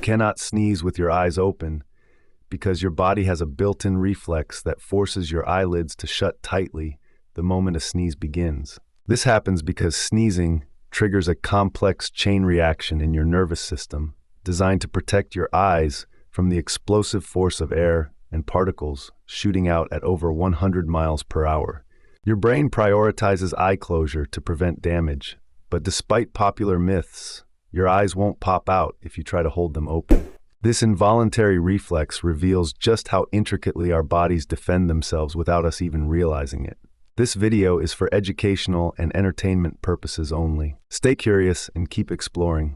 cannot sneeze with your eyes open because your body has a built-in reflex that forces your eyelids to shut tightly the moment a sneeze begins. This happens because sneezing triggers a complex chain reaction in your nervous system designed to protect your eyes from the explosive force of air and particles shooting out at over 100 miles per hour. Your brain prioritizes eye closure to prevent damage, but despite popular myths, your eyes won't pop out if you try to hold them open. This involuntary reflex reveals just how intricately our bodies defend themselves without us even realizing it. This video is for educational and entertainment purposes only. Stay curious and keep exploring.